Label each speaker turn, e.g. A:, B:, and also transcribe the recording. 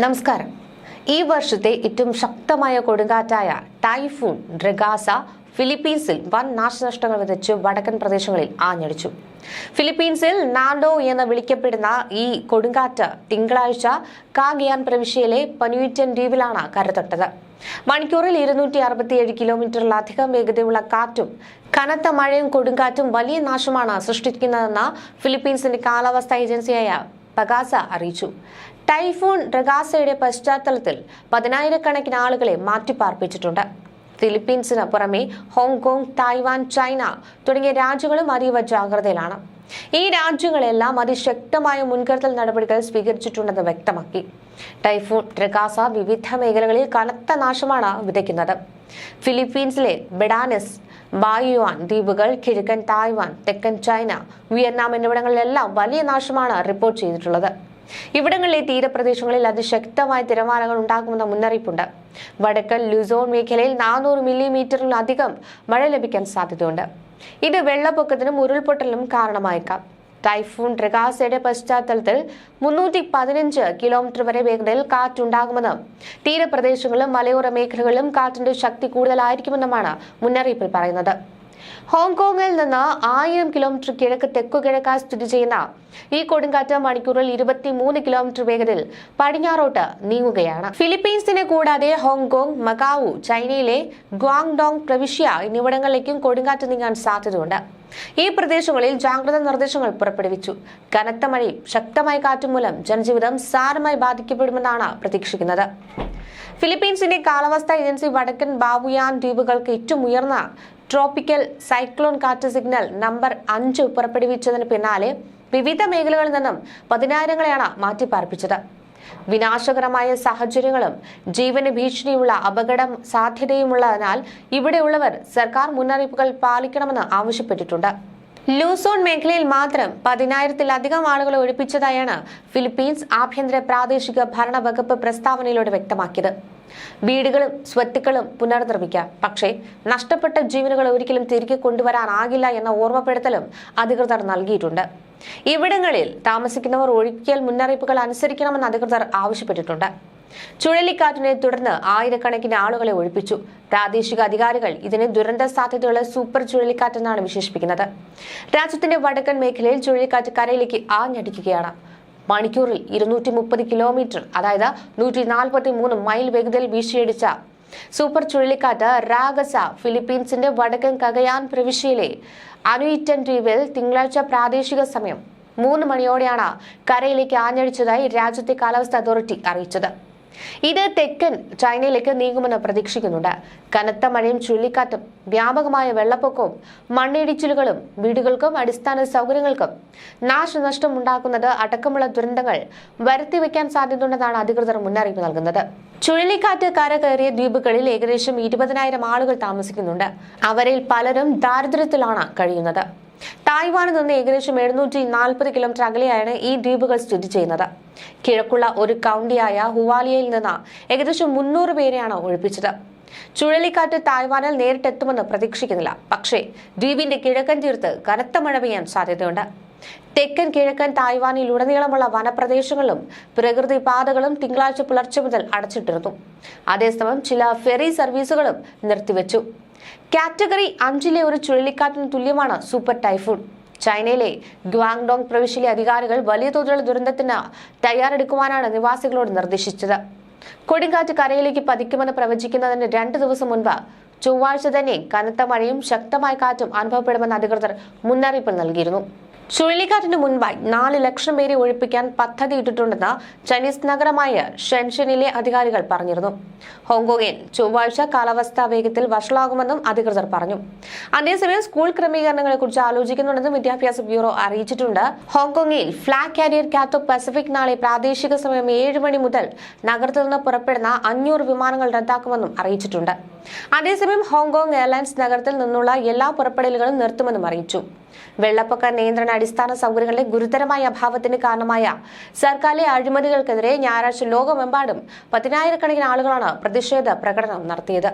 A: നമസ്കാരം. ഈ വർഷത്തെ ഏറ്റവും ശക്തമായ കൊടുങ്കാറ്റായ ടൈഫൂൺ ഡ്രഗാസ ഫിലിപ്പീൻസിൽ വൻ നാശനഷ്ടങ്ങൾ വിതച്ച് വടക്കൻ പ്രദേശങ്ങളിൽ ആഞ്ഞടിച്ചു. ഫിലിപ്പീൻസിൽ നാൻഡോ എന്ന് വിളിക്കപ്പെടുന്ന ഈ കൊടുങ്കാറ്റ് തിങ്കളാഴ്ച കാഗിയാൻ പ്രവിശ്യയിലെ പനുയിറ്റൻ ദ്വീപിലാണ് കരതൊട്ടത്. മണിക്കൂറിൽ 267 കിലോമീറ്ററിലധികം വേഗതയുള്ള കാറ്റും കനത്ത മഴയും കൊടുങ്കാറ്റും വലിയ നാശമാണ് സൃഷ്ടിക്കുന്നതെന്ന് ഫിലിപ്പീൻസിന്റെ കാലാവസ്ഥാ ഏജൻസിയായ പഗാസ അറിയിച്ചു. ടൈഫൂൺ ഡ്രഗാസയുടെ പശ്ചാത്തലത്തിൽ 10,000-കണക്കിന് ആളുകളെ മാറ്റിപ്പാർപ്പിച്ചിട്ടുണ്ട്. ഫിലിപ്പീൻസിന് പുറമെ ഹോങ്കോങ്, തായ്വാൻ, ചൈന തുടങ്ങിയ രാജ്യങ്ങളും അതീവ ജാഗ്രതയിലാണ്. ഈ രാജ്യങ്ങളെല്ലാം അതിശക്തമായ മുൻകരുതൽ നടപടികൾ സ്വീകരിച്ചിട്ടുണ്ടെന്ന് വ്യക്തമാക്കി. ടൈഫൂൺ ഡ്രഗാസ വിവിധ മേഖലകളിൽ കനത്ത നാശമാണ് വിതയ്ക്കുന്നത്. ഫിലിപ്പീൻസിലെ ബെഡാനസ്, ബായുവാൻ ദ്വീപുകൾ, കിഴക്കൻ തായ്വാൻ, തെക്കൻ ചൈന, വിയറ്റ്നാം എന്നിവിടങ്ങളിലെല്ലാം വലിയ നാശമാണ് റിപ്പോർട്ട് ചെയ്തിട്ടുള്ളത്. ഇവിടങ്ങളിലെ തീരപ്രദേശങ്ങളിൽ അതിശക്തമായ തിരമാലകൾ ഉണ്ടാകുമെന്ന മുന്നറിയിപ്പുണ്ട്. വടക്കൻ ലുസോൺ മേഖലയിൽ 400 മില്ലിമീറ്ററിലധികം മഴ ലഭിക്കാൻ സാധ്യതയുണ്ട്. ഇത് വെള്ളപ്പൊക്കത്തിനും ഉരുൾപൊട്ടലിനും കാരണമായേക്കാം. ടൈഫൂൺ ഡ്രഗാസയുടെ പശ്ചാത്തലത്തിൽ 315 കിലോമീറ്റർ വരെ വേഗതയിൽ കാറ്റുണ്ടാകുമെന്നും തീരപ്രദേശങ്ങളിലും മലയോര മേഖലകളിലും കാറ്റിന്റെ ശക്തി കൂടുതലായിരിക്കുമെന്നുമാണ് മുന്നറിയിപ്പിൽ പറയുന്നത്. ഹോങ്കോങ്ങിൽ നിന്ന് 1000 കിലോമീറ്റർ കിഴക്ക് തെക്കുകിഴക്കായി സ്ഥിതി ചെയ്യുന്ന ഈ കൊടുങ്കാറ്റ് മണിക്കൂറിൽ 23 കിലോമീറ്റർ വേഗതയിൽ പടിഞ്ഞാറോട്ട് നീങ്ങുകയാണ്. ഫിലിപ്പീൻസിനെ കൂടാതെ ഹോങ്കോങ്, മകാവു, ചൈനയിലെ ഗ്വാങ്ഡോങ് പ്രവിശ്യ എന്നിവിടങ്ങളിലേക്കും കൊടുങ്കാറ്റ് നീങ്ങാൻ സാധ്യതയുണ്ട്. ഈ പ്രദേശങ്ങളിൽ ജാഗ്രതാ നിർദ്ദേശങ്ങൾ പുറപ്പെടുവിച്ചു. കനത്ത മഴയും ശക്തമായ കാറ്റും മൂലം ജനജീവിതം സാരമായി ബാധിക്കപ്പെടുമെന്നാണ് പ്രതീക്ഷിക്കുന്നത്. ഫിലിപ്പീൻസിന്റെ കാലാവസ്ഥാ ഏജൻസി വടക്കൻ ബാവുയാൻ ദ്വീപുകൾക്ക് ഏറ്റവും ഉയർന്ന ട്രോപ്പിക്കൽ സൈക്ലോൺ കാറ്റ് സിഗ്നൽ നമ്പർ 5 പുറപ്പെടുവിച്ചതിന് പിന്നാലെ വിവിധ മേഖലകളിൽ നിന്നും 10,000-ങ്ങളെയാണ് മാറ്റിപ്പാർപ്പിച്ചത്. വിനാശകരമായ സാഹചര്യങ്ങളും ജീവന് ഭീഷണിയുള്ള അപകടം സാധ്യതയുമുള്ളതിനാൽ ഇവിടെയുള്ളവർ സർക്കാർ മുന്നറിയിപ്പുകൾ പാലിക്കണമെന്ന് ആവശ്യപ്പെട്ടിട്ടുണ്ട്. ലൂസോൺ മേഖലയിൽ മാത്രം 10,000-ത്തിലധികം ആളുകളെ ഒഴിപ്പിച്ചതായാണ് ഫിലിപ്പീൻസ് ആഭ്യന്തര പ്രാദേശിക ഭരണ വകുപ്പ് പ്രസ്താവനയിലൂടെ വ്യക്തമാക്കിയത്. വീടുകളും സ്വത്തുക്കളും പുനർനിർമ്മിക്കാം, പക്ഷേ നഷ്ടപ്പെട്ട ജീവനുകൾ ഒരിക്കലും തിരികെ കൊണ്ടുവരാനാകില്ല എന്ന ഓർമ്മപ്പെടുത്തലും അധികൃതർ നൽകിയിട്ടുണ്ട്. ഇവിടങ്ങളിൽ താമസിക്കുന്നവർ ഒഴിക്കൽ മുന്നറിയിപ്പുകൾ അനുസരിക്കണമെന്ന് അധികൃതർ ആവശ്യപ്പെട്ടിട്ടുണ്ട്. ചുഴലിക്കാറ്റിനെ തുടർന്ന് ആയിരക്കണക്കിന് ആളുകളെ ഒഴിപ്പിച്ചു. പ്രാദേശിക അധികാരികൾ ഇതിനെ ദുരന്ത സാധ്യതയുള്ള സൂപ്പർ ചുഴലിക്കാറ്റെന്നാണ് വിശേഷിപ്പിക്കുന്നത്. രാജ്യത്തിന്റെ വടക്കൻ മേഖലയിൽ ചുഴലിക്കാറ്റ് കരയിലേക്ക് ആഞ്ഞടിക്കുകയാണ്. മണിക്കൂറിൽ 230 കിലോമീറ്റർ, അതായത് 143 മൈൽ വേഗതയിൽ വീശിയടിച്ച സൂപ്പർ ചുഴലിക്കാറ്റ് രാഗസ ഫിലിപ്പീൻസിന്റെ വടക്കൻ കഗയാൻ പ്രവിശ്യയിലെ അനുയിറ്റൻ ദ്വീപിൽ തിങ്കളാഴ്ച പ്രാദേശിക സമയം 3 മണിയോടെയാണ് കരയിലേക്ക് ആഞ്ഞടിച്ചതായി രാജ്യത്തെ കാലാവസ്ഥാ അതോറിറ്റി അറിയിച്ചത്. ഇത് തെക്കൻ ചൈനയിലേക്ക് നീങ്ങുമെന്ന് പ്രതീക്ഷിക്കുന്നുണ്ട്. കനത്ത മഴയും ചുഴലിക്കാറ്റും വ്യാപകമായ വെള്ളപ്പൊക്കവും മണ്ണിടിച്ചിലുകളും വീടുകൾക്കും അടിസ്ഥാന സൗകര്യങ്ങൾക്കും നാശനഷ്ടം ഉണ്ടാക്കുന്നത് അടക്കമുള്ള ദുരന്തങ്ങൾ വരുത്തിവെക്കാൻ സാധ്യതയുണ്ടെന്നാണ് അധികൃതർ മുന്നറിയിപ്പ് നൽകുന്നത്. ചുഴലിക്കാറ്റ് കര കയറിയ ദ്വീപുകളിൽ ഏകദേശം 20,000 ആളുകൾ താമസിക്കുന്നുണ്ട്. അവരിൽ പലരും ദാരിദ്ര്യത്തിലാണ് കഴിയുന്നത്. തായ്വാനിൽ നിന്ന് ഏകദേശം 740 കിലോമീറ്റർ അകലെയാണ് ഈ ദ്വീപുകൾ സ്ഥിതി ചെയ്യുന്നത്. കിഴക്കുള്ള ഒരു കൗണ്ടിയായ ഹുവാലിയയിൽ നിന്ന് ഏകദേശം 300 പേരെയാണ് ഒഴിപ്പിച്ചത്. ചുഴലിക്കാറ്റ് തായ്വാനിൽ നേരിട്ടെത്തുമെന്ന് പ്രതീക്ഷിക്കുന്നില്ല, പക്ഷേ ദ്വീപിന്റെ കിഴക്കൻ തീരത്ത് കനത്ത മഴ പെയ്യാൻ സാധ്യതയുണ്ട്. തെക്കൻ കിഴക്കൻ തായ്വാനിലുടനീളമുള്ള വനപ്രദേശങ്ങളും പ്രകൃതി പാതകളും തിങ്കളാഴ്ച പുലർച്ചെ മുതൽ അടച്ചിട്ടിരുന്നു. അതേസമയം ചില ഫെറി സർവീസുകളും നിർത്തിവെച്ചു. കാറ്റഗറി 5-ലെ ഒരു ചുഴലിക്കാറ്റിന് തുല്യമാണ് സൂപ്പർ ടൈഫൂൺ. ചൈനയിലെ ഗ്വാങ്ഡോങ് പ്രവിശ്യയിലെ അധികാരികൾ വലിയ തോതിലുള്ള ദുരന്തത്തിന് തയ്യാറെടുക്കുവാനാണ് നിവാസികളോട് നിർദ്ദേശിച്ചത്. കൊടുങ്കാറ്റ് കരയിലേക്ക് പതിക്കുമെന്ന് പ്രവചിക്കുന്നതിന് 2 ദിവസം മുൻപ് ചൊവ്വാഴ്ച തന്നെ കനത്ത മഴയും ശക്തമായ കാറ്റും അനുഭവപ്പെടുമെന്ന് അധികൃതർ മുന്നറിയിപ്പ് നൽകിയിരുന്നു. ചുഴലിക്കാറ്റിന് മുൻപായി 4 ലക്ഷം പേരെ ഒഴിപ്പിക്കാൻ പദ്ധതിയിട്ടിട്ടുണ്ടെന്ന് ചൈനീസ് നഗരമായ ഷെൻഷനിലെ അധികാരികൾ പറഞ്ഞിരുന്നു. ഹോങ്കോങ്ങിൽ ചൊവ്വാഴ്ച കാലാവസ്ഥ വേഗത്തിൽ വഷളാകുമെന്നും അധികൃതർ പറഞ്ഞു. അതേസമയം സ്കൂൾ ക്രമീകരണങ്ങളെക്കുറിച്ച് ആലോചിക്കുന്നുണ്ടെന്നും വിദ്യാഭ്യാസ ബ്യൂറോ അറിയിച്ചിട്ടുണ്ട്. ഹോങ്കോങ്ങിൽ ഫ്ലാഗ് കാരിയർ കാത്തോ പസഫിക് നാളെ പ്രാദേശിക സമയം 7 മണി മുതൽ നഗരത്തിൽ നിന്ന് പുറപ്പെടുന്ന 500 വിമാനങ്ങൾ റദ്ദാക്കുമെന്നും അറിയിച്ചിട്ടുണ്ട്. അതേസമയം ഹോങ്കോങ് എയർലൈൻസ് നഗരത്തിൽ നിന്നുള്ള എല്ലാ പുറപ്പെടലുകളും നിർത്തുമെന്നും അറിയിച്ചു. വെള്ളപ്പൊക്ക നിയന്ത്രണ അടിസ്ഥാന സൗകര്യങ്ങളുടെ ഗുരുതരമായ അഭാവത്തിന് കാരണമായ സർക്കാരിലെ അഴിമതികൾക്കെതിരെ ഞായറാഴ്ച ലോകമെമ്പാടും 10,000-കണക്കിന് ആളുകളാണ് പ്രതിഷേധ പ്രകടനം നടത്തിയത്.